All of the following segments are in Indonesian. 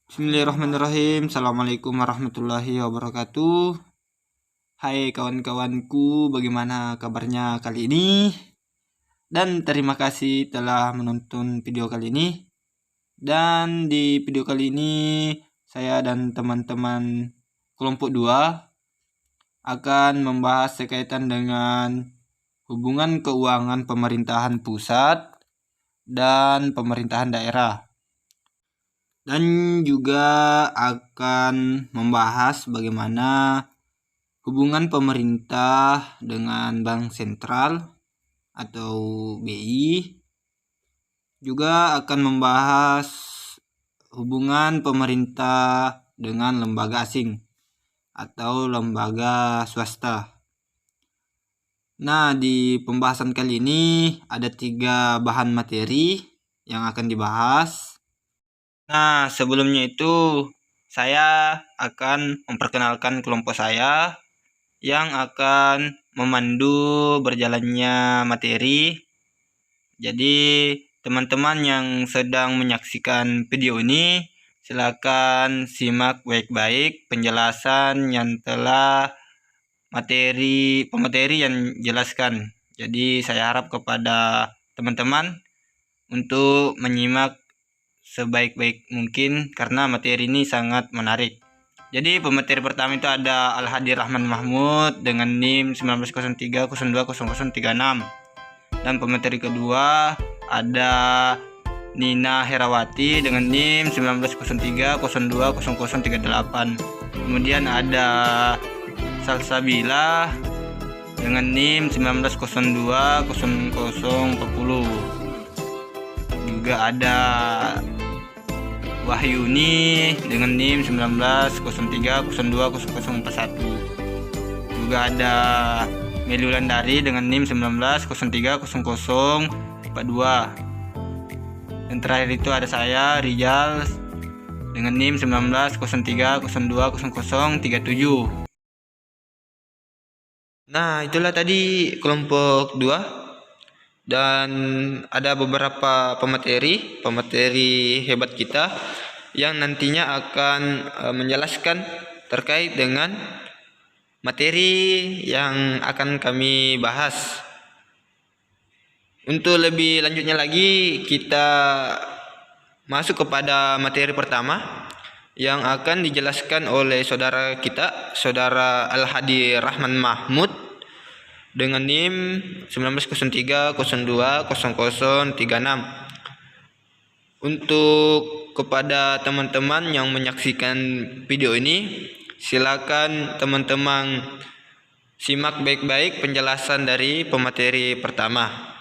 Bismillahirrahmanirrahim. Assalamualaikum warahmatullahi wabarakatuh. Hai kawan-kawanku, bagaimana kabarnya kali ini? Dan terima kasih telah menonton video kali ini. Dan di video kali ini saya dan teman-teman kelompok 2 akan membahas sekaitan dengan hubungan keuangan pemerintahan pusat dan pemerintahan daerah. Dan juga akan membahas bagaimana hubungan pemerintah dengan Bank Sentral atau BI. Juga akan membahas hubungan pemerintah dengan lembaga asing atau lembaga swasta. Nah, di pembahasan kali ini ada 3 bahan materi yang akan dibahas. Nah, sebelumnya itu saya akan memperkenalkan kelompok saya yang akan memandu berjalannya materi. Jadi, teman-teman yang sedang menyaksikan video ini, silakan simak baik-baik penjelasan yang telah pemateri yang jelaskan. Jadi, saya harap kepada teman-teman untuk menyimak sebaik-baik mungkin karena materi ini sangat menarik. Jadi pemateri pertama itu ada Al-Hadi Rahman Mahmud dengan NIM 1903020036. Dan pemateri kedua ada Nina Herawati dengan NIM 1903020038. Kemudian ada Salsabila dengan NIM 19020040. Juga ada Wahyuni dengan NIM 1903020041. Juga ada Meliulandari dengan NIM 19030042. Dan terakhir itu ada saya Rijal dengan NIM 1903020037. Nah, itulah tadi kelompok 2. Dan ada beberapa pemateri hebat kita yang nantinya akan menjelaskan terkait dengan materi yang akan kami bahas. Untuk lebih lanjutnya lagi, kita masuk kepada materi pertama yang akan dijelaskan oleh saudara kita, saudara Al-Hadi Rahman Mahmud dengan NIM 1903020036. Untuk kepada teman-teman yang menyaksikan video ini, silakan teman-teman simak baik-baik penjelasan dari pemateri pertama.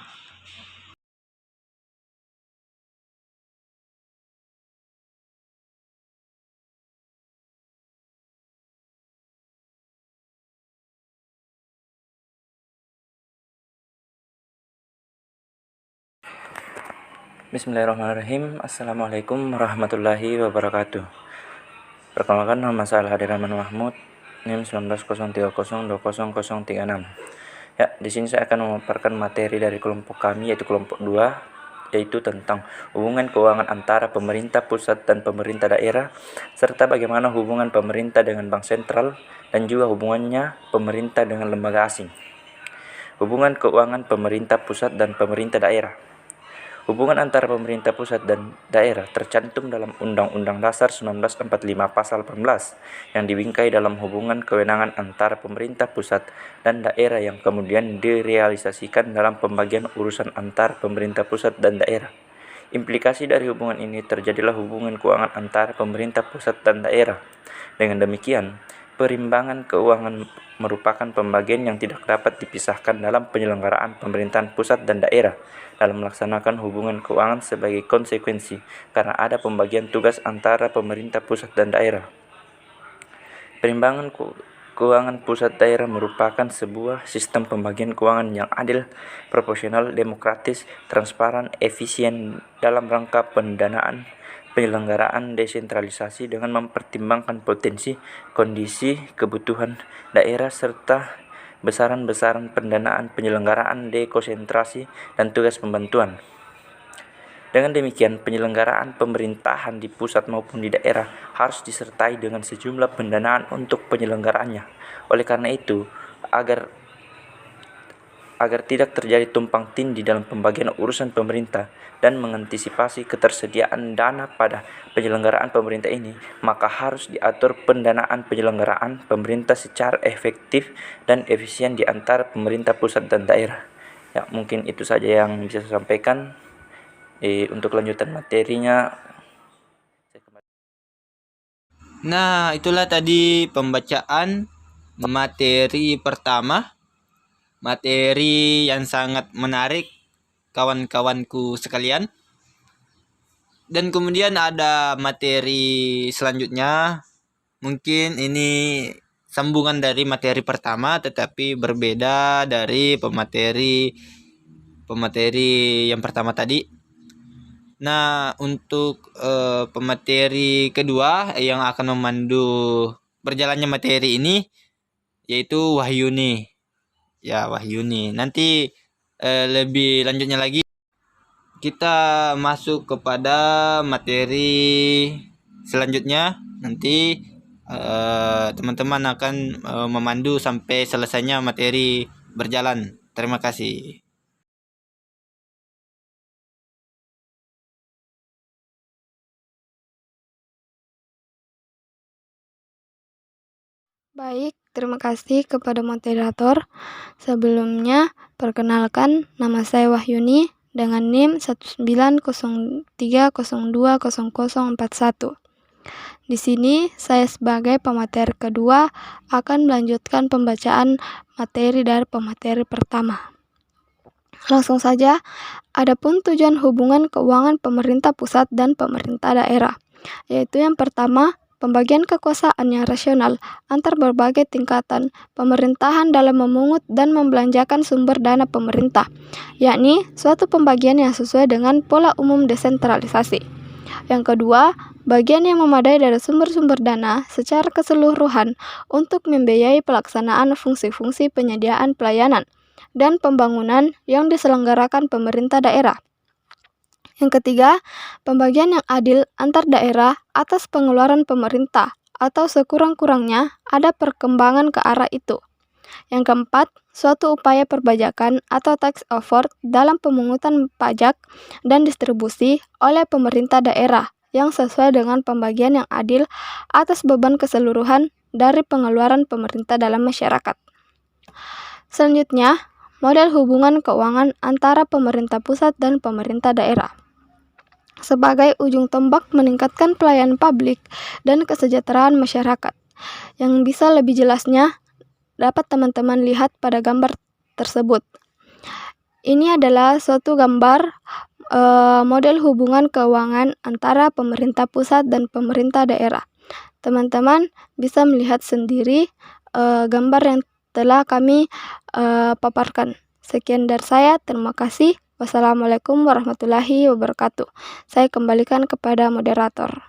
Bismillahirrahmanirrahim. Assalamualaikum warahmatullahi wabarakatuh. Perkenalkan, nama saya Al-Hadi Rahman Mahmud, NIM 1903020036. Ya, di sini saya akan memaparkan materi dari kelompok kami, yaitu kelompok 2, yaitu tentang hubungan keuangan antara pemerintah pusat dan pemerintah daerah, serta bagaimana hubungan pemerintah dengan Bank Sentral dan juga hubungannya pemerintah dengan lembaga asing. Hubungan keuangan pemerintah pusat dan pemerintah daerah. Hubungan antara pemerintah pusat dan daerah tercantum dalam Undang-Undang Dasar 1945 Pasal 18 yang dibingkai dalam hubungan kewenangan antara pemerintah pusat dan daerah yang kemudian direalisasikan dalam pembagian urusan antar pemerintah pusat dan daerah. Implikasi dari hubungan ini terjadilah hubungan keuangan antara pemerintah pusat dan daerah. Dengan demikian, perimbangan keuangan merupakan pembagian yang tidak dapat dipisahkan dalam penyelenggaraan pemerintahan pusat dan daerah dalam melaksanakan hubungan keuangan sebagai konsekuensi karena ada pembagian tugas antara pemerintah pusat dan daerah. Perimbangan keuangan pusat daerah merupakan sebuah sistem pembagian keuangan yang adil, proporsional, demokratis, transparan, efisien dalam rangka pendanaan penyelenggaraan desentralisasi dengan mempertimbangkan potensi, kondisi, kebutuhan daerah serta besaran-besaran pendanaan penyelenggaraan dekonsentrasi dan tugas pembantuan. Dengan demikian, penyelenggaraan pemerintahan di pusat maupun di daerah harus disertai dengan sejumlah pendanaan untuk penyelenggaraannya. Oleh karena itu, agar tidak terjadi tumpang tindih dalam pembagian urusan pemerintah dan mengantisipasi ketersediaan dana pada penyelenggaraan pemerintah ini, maka harus diatur pendanaan penyelenggaraan pemerintah secara efektif dan efisien di antara pemerintah pusat dan daerah. Ya, mungkin itu saja yang bisa saya sampaikan. Untuk lanjutan materinya, Nah, itulah tadi pembacaan materi pertama, materi yang sangat menarik kawan-kawanku sekalian. Dan kemudian ada materi selanjutnya, mungkin ini sambungan dari materi pertama tetapi berbeda dari pemateri yang pertama tadi. Nah, untuk pemateri kedua yang akan memandu berjalannya materi ini yaitu Wahyuni. Ya, Wahyuni. Nanti lebih lanjutnya lagi kita masuk kepada materi selanjutnya. Nanti teman-teman akan memandu sampai selesainya materi berjalan. Terima kasih. Baik, terima kasih kepada moderator. Sebelumnya, perkenalkan nama saya Wahyuni dengan NIM 1903020041. Di sini, saya sebagai pemateri kedua akan melanjutkan pembacaan materi dari pemateri pertama. Langsung saja, adapun tujuan hubungan keuangan pemerintah pusat dan pemerintah daerah, yaitu yang pertama, pembagian kekuasaan yang rasional antar berbagai tingkatan pemerintahan dalam memungut dan membelanjakan sumber dana pemerintah, yakni suatu pembagian yang sesuai dengan pola umum desentralisasi. Yang kedua, bagian yang memadai dari sumber-sumber dana secara keseluruhan untuk membiayai pelaksanaan fungsi-fungsi penyediaan pelayanan dan pembangunan yang diselenggarakan pemerintah daerah. Yang ketiga, pembagian yang adil antar daerah atas pengeluaran pemerintah atau sekurang-kurangnya ada perkembangan ke arah itu. Yang keempat, suatu upaya perpajakan atau tax effort dalam pemungutan pajak dan distribusi oleh pemerintah daerah yang sesuai dengan pembagian yang adil atas beban keseluruhan dari pengeluaran pemerintah dalam masyarakat. Selanjutnya, model hubungan keuangan antara pemerintah pusat dan pemerintah daerah. Sebagai ujung tombak meningkatkan pelayanan publik dan kesejahteraan masyarakat. Yang bisa lebih jelasnya dapat teman-teman lihat pada gambar tersebut. Ini adalah suatu gambar model hubungan keuangan antara pemerintah pusat dan pemerintah daerah. Teman-teman bisa melihat sendiri gambar yang telah kami paparkan. Sekian dari saya, terima kasih. Wassalamualaikum warahmatullahi wabarakatuh. Saya kembalikan kepada moderator.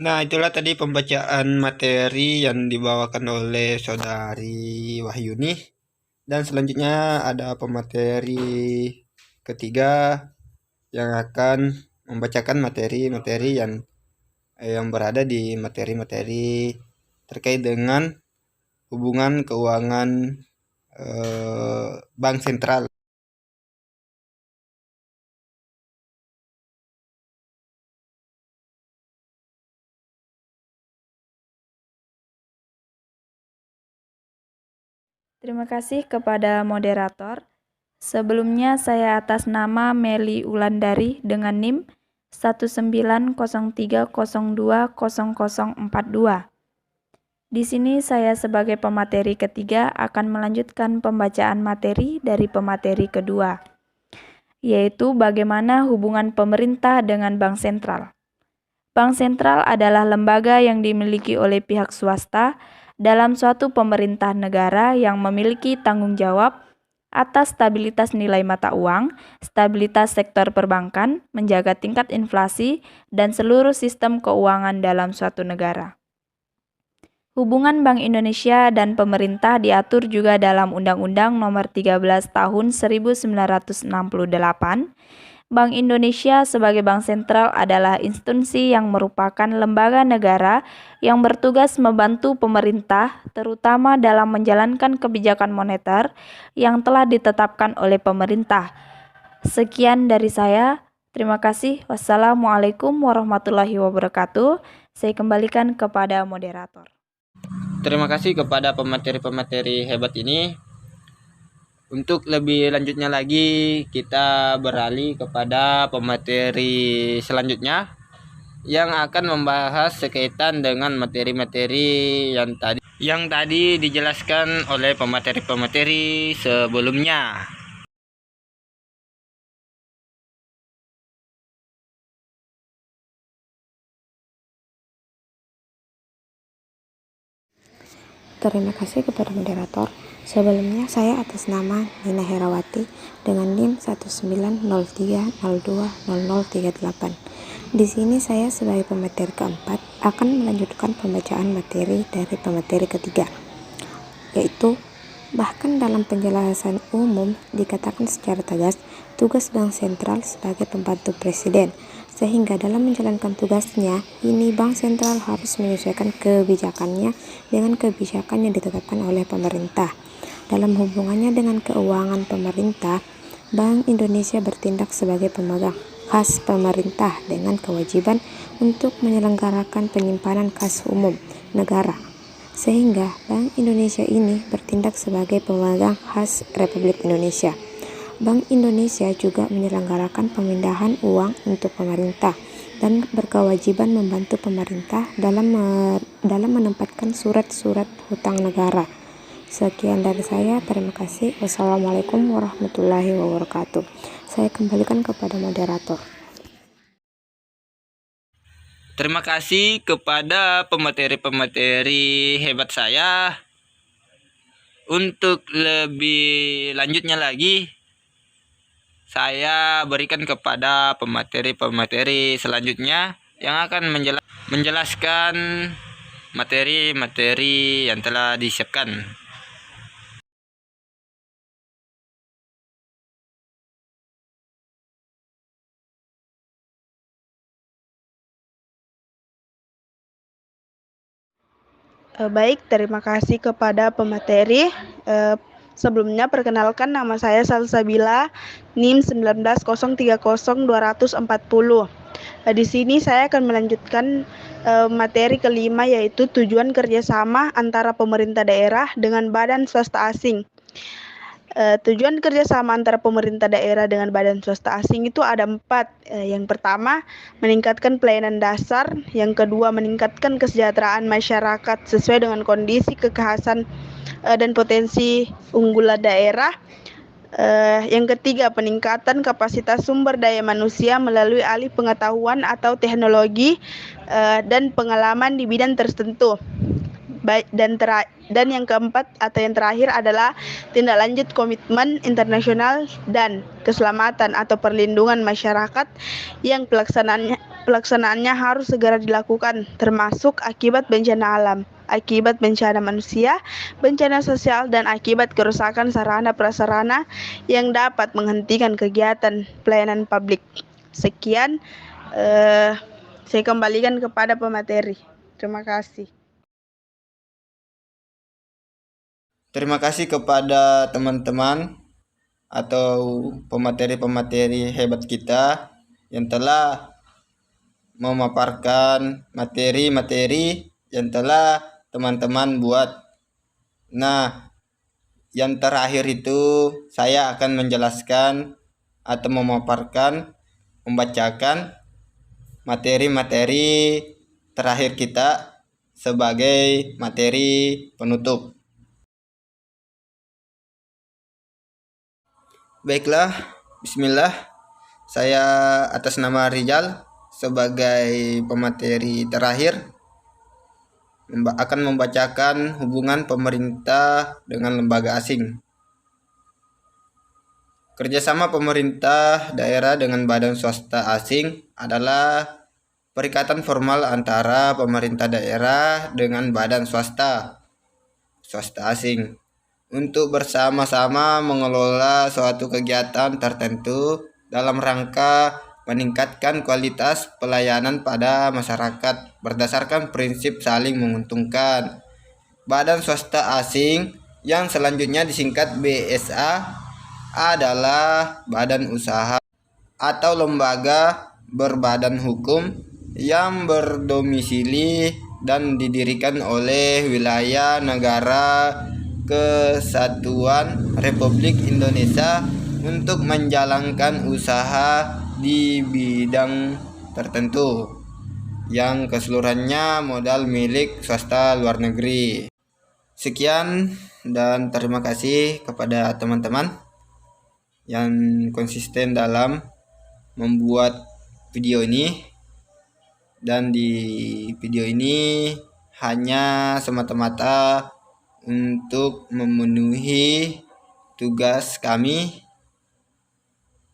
Nah, itulah tadi pembacaan materi yang dibawakan oleh Saudari Wahyuni. Dan selanjutnya ada pemateri ketiga yang akan membacakan materi-materi yang berada di materi-materi terkait dengan hubungan keuangan Bank Sentral. Terima kasih kepada moderator. Sebelumnya saya atas nama Meli Ulandari dengan NIM 1903020042. Di sini saya sebagai pemateri ketiga akan melanjutkan pembacaan materi dari pemateri kedua, yaitu bagaimana hubungan pemerintah dengan Bank Sentral. Bank Sentral adalah lembaga yang dimiliki oleh pihak swasta dalam suatu pemerintah negara yang memiliki tanggung jawab atas stabilitas nilai mata uang, stabilitas sektor perbankan, menjaga tingkat inflasi, dan seluruh sistem keuangan dalam suatu negara. Hubungan Bank Indonesia dan pemerintah diatur juga dalam Undang-Undang Nomor 13 Tahun 1968. Bank Indonesia sebagai bank sentral adalah institusi yang merupakan lembaga negara yang bertugas membantu pemerintah, terutama dalam menjalankan kebijakan moneter yang telah ditetapkan oleh pemerintah. Sekian dari saya. Terima kasih. Wassalamualaikum warahmatullahi wabarakatuh. Saya kembalikan kepada moderator. Terima kasih kepada pemateri-pemateri hebat ini. Untuk lebih lanjutnya lagi, kita beralih kepada pemateri selanjutnya yang akan membahas sekaitan dengan materi-materi yang tadi dijelaskan oleh pemateri-pemateri sebelumnya. Terima kasih kepada moderator. Sebelumnya saya atas nama Nina Herawati dengan NIM 1903020038. Di sini saya sebagai pemateri keempat akan melanjutkan pembacaan materi dari pemateri ketiga, yaitu bahkan dalam penjelasan umum dikatakan secara tegas tugas Bank Sentral sebagai pembantu Presiden, sehingga dalam menjalankan tugasnya ini Bank Sentral harus menyesuaikan kebijakannya dengan kebijakan yang ditetapkan oleh pemerintah. Dalam hubungannya dengan keuangan pemerintah, Bank Indonesia bertindak sebagai pemegang kas pemerintah dengan kewajiban untuk menyelenggarakan penyimpanan kas umum negara, sehingga Bank Indonesia ini bertindak sebagai pemegang khas Republik Indonesia. Bank Indonesia juga menyelenggarakan pemindahan uang untuk pemerintah dan berkewajiban membantu pemerintah dalam menempatkan surat-surat hutang negara. Sekian dari saya, terima kasih. Wassalamualaikum warahmatullahi wabarakatuh. Saya kembalikan kepada moderator. Terima kasih kepada pemateri-pemateri hebat saya. Untuk lebih lanjutnya lagi, saya berikan kepada pemateri-pemateri selanjutnya yang akan menjelaskan materi-materi yang telah disiapkan. Baik, terima kasih kepada pemateri. Sebelumnya perkenalkan, nama saya Salsabila, NIM 19030240. Di sini saya akan melanjutkan materi kelima, yaitu tujuan kerjasama antara pemerintah daerah dengan badan swasta asing. Tujuan kerjasama antara pemerintah daerah dengan badan swasta asing itu ada 4. Yang pertama, meningkatkan pelayanan dasar. Yang kedua, meningkatkan kesejahteraan masyarakat sesuai dengan kondisi kekhasan dan potensi unggulan daerah. Yang ketiga, peningkatan kapasitas sumber daya manusia melalui alih pengetahuan atau teknologi dan pengalaman di bidang tertentu. Dan yang keempat atau yang terakhir adalah tindak lanjut komitmen internasional dan keselamatan atau perlindungan masyarakat yang pelaksanaannya harus segera dilakukan, termasuk akibat bencana alam, akibat bencana manusia, bencana sosial, dan akibat kerusakan sarana prasarana yang dapat menghentikan kegiatan pelayanan publik. Sekian, saya kembalikan kepada pemateri. Terima kasih. Terima kasih kepada teman-teman atau pemateri-pemateri hebat kita yang telah memaparkan materi-materi yang telah teman-teman buat. Nah, yang terakhir itu saya akan menjelaskan atau membacakan materi-materi terakhir kita sebagai materi penutup. Baiklah, bismillah. Saya atas nama Rizal sebagai pemateri terakhir akan membacakan hubungan pemerintah dengan lembaga asing. Kerjasama pemerintah daerah dengan badan swasta asing adalah perikatan formal antara pemerintah daerah dengan badan swasta asing untuk bersama-sama mengelola suatu kegiatan tertentu dalam rangka meningkatkan kualitas pelayanan pada masyarakat berdasarkan prinsip saling menguntungkan. Badan swasta asing yang selanjutnya disingkat BSA adalah badan usaha atau lembaga berbadan hukum yang berdomisili dan didirikan oleh wilayah negara Kesatuan Republik Indonesia untuk menjalankan usaha di bidang tertentu yang keseluruhannya modal milik swasta luar negeri. Sekian dan terima kasih kepada teman-teman yang konsisten dalam membuat video ini, dan di video ini hanya semata-mata untuk memenuhi tugas kami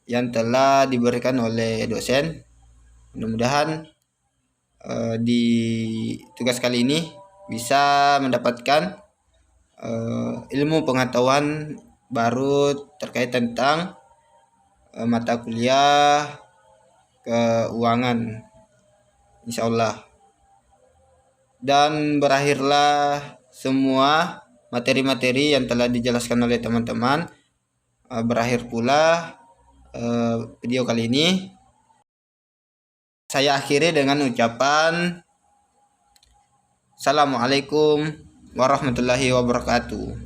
yang telah diberikan oleh dosen. Mudah-mudahan di tugas kali ini bisa mendapatkan ilmu pengetahuan baru terkait tentang mata kuliah keuangan, insyaallah. Dan berakhirlah semua materi-materi yang telah dijelaskan oleh teman-teman. Berakhir pula video kali ini. Saya akhiri dengan ucapan Assalamualaikum warahmatullahi wabarakatuh.